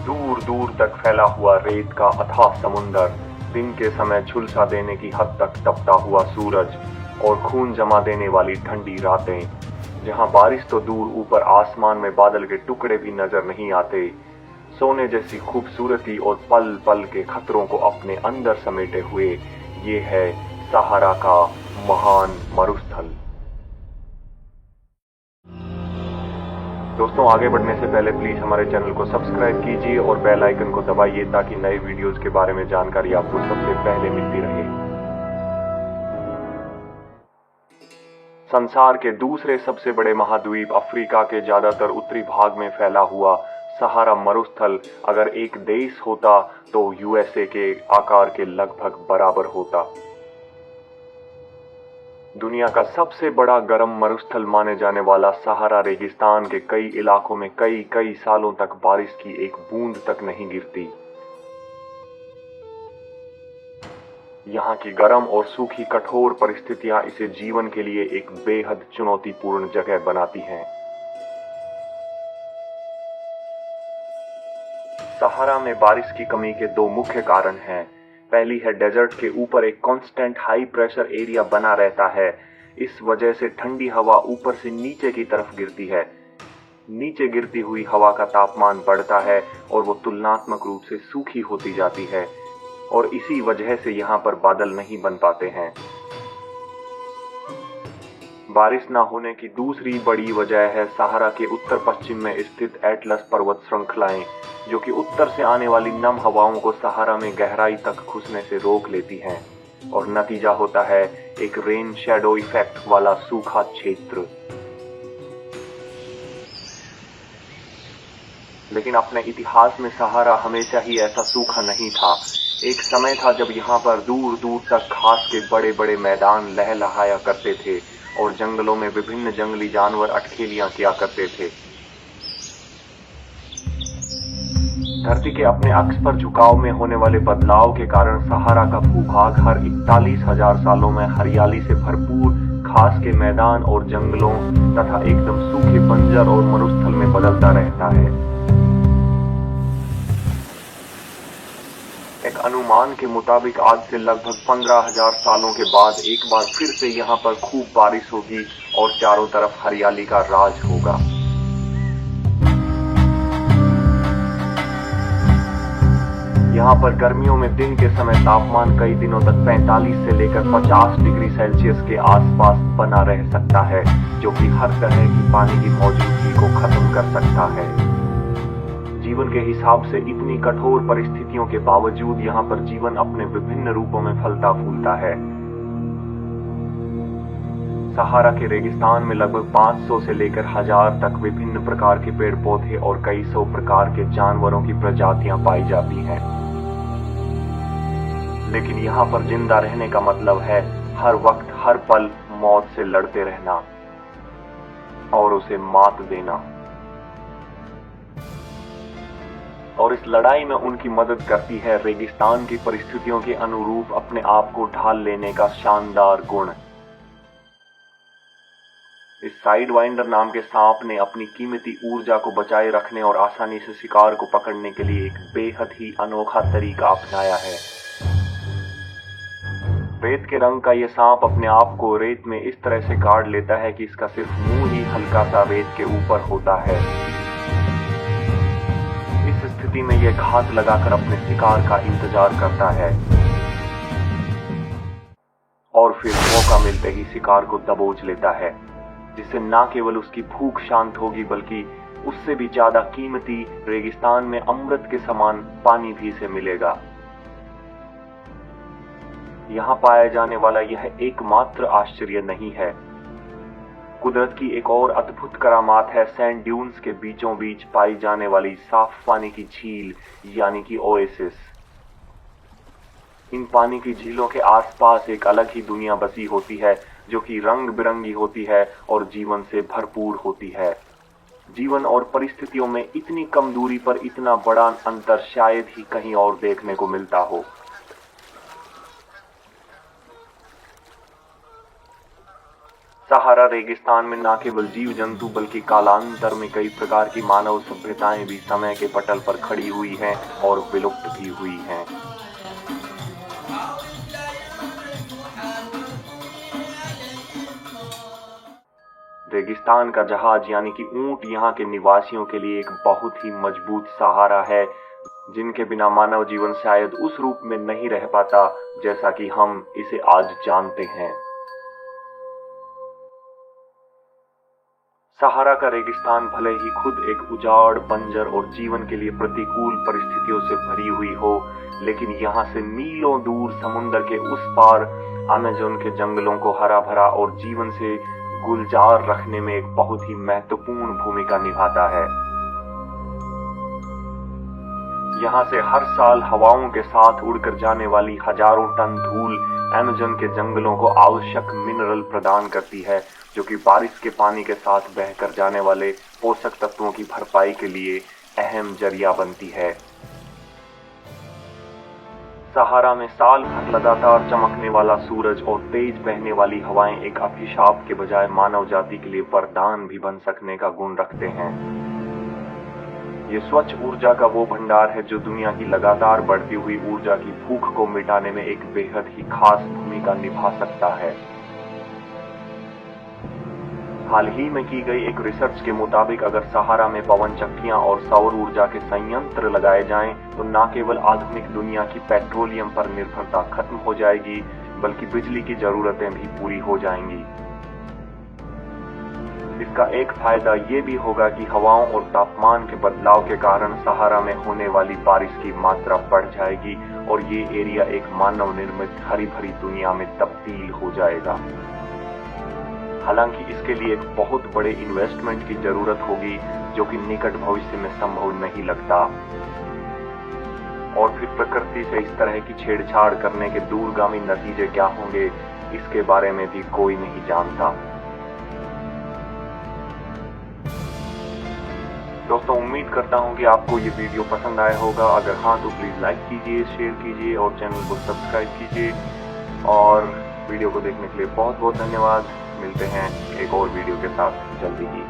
दूर दूर तक फैला हुआ रेत का अथाह समुंदर, दिन के समय झुलसा देने की हद तक तपता हुआ सूरज और खून जमा देने वाली ठंडी रातें, जहां बारिश तो दूर ऊपर आसमान में बादल के टुकड़े भी नजर नहीं आते। सोने जैसी खूबसूरती और पल पल के खतरों को अपने अंदर समेटे हुए ये है सहारा का महान मरुस्थल। दोस्तों, आगे बढ़ने से पहले प्लीज हमारे चैनल को सब्सक्राइब कीजिए और बेल आइकन को दबाइए ताकि नए वीडियोस के बारे में जानकारी आपको सबसे पहले मिलती रहे। संसार के दूसरे सबसे बड़े महाद्वीप अफ्रीका के ज्यादातर उत्तरी भाग में फैला हुआ सहारा मरुस्थल अगर एक देश होता तो यूएसए के आकार के लगभग बराबर होता। दुनिया का सबसे बड़ा गर्म मरुस्थल माने जाने वाला सहारा रेगिस्तान के कई इलाकों में कई कई सालों तक बारिश की एक बूंद तक नहीं गिरती। यहाँ की गर्म और सूखी कठोर परिस्थितियां इसे जीवन के लिए एक बेहद चुनौतीपूर्ण जगह बनाती हैं। सहारा में बारिश की कमी के दो मुख्य कारण हैं। पहली है डेजर्ट के ऊपर एक कांस्टेंट हाई प्रेशर एरिया बना रहता है। इस वजह से ठंडी हवा ऊपर से नीचे की तरफ गिरती है। नीचे गिरती हुई हवा का तापमान बढ़ता है और वो तुलनात्मक रूप से सूखी होती जाती है और इसी वजह से यहाँ पर बादल नहीं बन पाते हैं। बारिश न होने की दूसरी बड़ी वजह है सहारा के उत्तर पश्चिम में स्थित एटलस पर्वत श्रृंखलाएं, जो कि उत्तर से आने वाली नम हवाओं को सहारा में गहराई तक घुसने से रोक लेती हैं और नतीजा होता है एक रेन शैडो इफेक्ट वाला सूखा क्षेत्र। लेकिन अपने इतिहास में सहारा हमेशा ही ऐसा सूखा नहीं था। एक समय था जब यहाँ पर दूर दूर तक घास के बड़े बड़े मैदान लहलहाया करते थे और जंगलों में विभिन्न जंगली जानवर अटखेलियां किया करते थे। धरती के अपने अक्ष पर झुकाव में होने वाले बदलाव के कारण सहारा का भूभाग हर 41,000 सालों में हरियाली से भरपूर घास के मैदान और जंगलों तथा एकदम सूखे बंजर और मरुस्थल में बदलता रहता है। एक अनुमान के मुताबिक आज से लगभग 15,000 सालों के बाद एक बार फिर से यहाँ पर खूब बारिश होगी और चारों तरफ हरियाली का राज होगा। यहाँ पर गर्मियों में दिन के समय तापमान कई दिनों तक 45 से लेकर 50 डिग्री सेल्सियस के आसपास बना रह सकता है, जो कि हर तरह की पानी की मौजूदगी को खत्म कर सकता है। जीवन के हिसाब से इतनी कठोर परिस्थितियों के बावजूद यहाँ पर जीवन अपने विभिन्न रूपों में फलता फूलता है। सहारा के रेगिस्तान में लगभग 500 से लेकर 1000 तक विभिन्न प्रकार के पेड़ पौधे और कई सौ प्रकार के जानवरों की प्रजातियां पाई जाती हैं। लेकिन यहाँ पर जिंदा रहने का मतलब है हर वक्त हर पल मौत से लड़ते रहना और उसे मात देना। और इस लड़ाई में उनकी मदद करती है रेगिस्तान की परिस्थितियों के अनुरूप अपने आप को ढाल लेने का शानदार गुण। इस साइडवाइंडर नाम के सांप ने अपनी कीमती ऊर्जा को बचाए रखने और आसानी से शिकार को पकड़ने के लिए एक बेहद ही अनोखा तरीका अपनाया है। रेत के रंग का यह सांप अपने आप को रेत में इस तरह से गाड़ लेता है कि इसका सिर्फ मुंह ही हल्का सा रेत के ऊपर होता है। इस स्थिति में यह घात लगाकर अपने शिकार का इंतजार करता है और फिर मौका मिलते ही शिकार को दबोच लेता है, जिससे न केवल उसकी भूख शांत होगी बल्कि उससे भी ज्यादा कीमती रेगिस्तान में अमृत के समान पानी भी इसे मिलेगा। यहाँ पाया जाने वाला यह एकमात्र आश्चर्य नहीं है। कुदरत की एक और अद्भुत करामात है सैंड ड्यून्स के बीचों बीच पाई जाने वाली साफ पानी की झील यानी कि ओएसिस। इन पानी की झीलों के आसपास एक अलग ही दुनिया बसी होती है, जो कि रंग बिरंगी होती है और जीवन से भरपूर होती है। जीवन और परिस्थितियों में इतनी कम दूरी पर इतना बड़ा अंतर शायद ही कहीं और देखने को मिलता हो। सहारा सहारा रेगिस्तान में न केवल जीव जंतु बल्कि कालांतर में कई प्रकार की मानव सभ्यताएं भी समय के पटल पर खड़ी हुई हैं और विलुप्त भी हुई हैं। रेगिस्तान का जहाज यानी कि ऊंट यहाँ के निवासियों के लिए एक बहुत ही मजबूत सहारा है, जिनके बिना मानव जीवन शायद उस रूप में नहीं रह पाता जैसा कि हम इसे आज जानते हैं। सहारा का रेगिस्तान भले ही खुद एक उजाड़, बंजर और जीवन के लिए प्रतिकूल परिस्थितियों से भरी हुई हो, लेकिन यहाँ से मीलों दूर समुद्र के उस पार अमेज़न के जंगलों को हरा भरा और जीवन से गुलजार रखने में एक बहुत ही महत्वपूर्ण भूमिका निभाता है। यहाँ से हर साल हवाओं के साथ उड़कर जाने वाली हजारों टन धूल अमेज़न के जंगलों को आवश्यक मिनरल प्रदान करती है, जो कि बारिश के पानी के साथ बहकर जाने वाले पोषक तत्वों की भरपाई के लिए अहम जरिया बनती है। सहारा में साल भर लगातार चमकने वाला सूरज और तेज बहने वाली हवाएं एक अभिशाप के बजाय मानव जाति के लिए वरदान भी बन सकने का गुण रखते हैं। ये स्वच्छ ऊर्जा का वो भंडार है जो दुनिया की लगातार बढ़ती हुई ऊर्जा की भूख को मिटाने में एक बेहद ही खास भूमिका निभा सकता है। हाल ही में की गई एक रिसर्च के मुताबिक अगर सहारा में पवन चक्कियां और सौर ऊर्जा के संयंत्र लगाए जाएं तो न केवल आधुनिक दुनिया की पेट्रोलियम पर निर्भरता खत्म हो जाएगी, बल्कि बिजली की जरूरतें भी पूरी हो जाएंगी। इसका एक फायदा ये भी होगा कि हवाओं और तापमान के बदलाव के कारण सहारा में होने वाली बारिश की मात्रा बढ़ जाएगी और ये एरिया एक मानव निर्मित हरी भरी दुनिया में तब्दील हो जाएगा। हालांकि इसके लिए एक बहुत बड़े इन्वेस्टमेंट की जरूरत होगी, जो कि निकट भविष्य में संभव नहीं लगता। और फिर प्रकृति से इस तरह की छेड़छाड़ करने के दूरगामी नतीजे क्या होंगे, इसके बारे में भी कोई नहीं जानता। दोस्तों, उम्मीद करता हूं कि आपको ये वीडियो पसंद आया होगा। अगर हाँ तो प्लीज लाइक कीजिए, शेयर कीजिए और चैनल को सब्सक्राइब कीजिए। और वीडियो को देखने के लिए बहुत बहुत धन्यवाद। मिलते हैं एक और वीडियो के साथ जल्दी ही।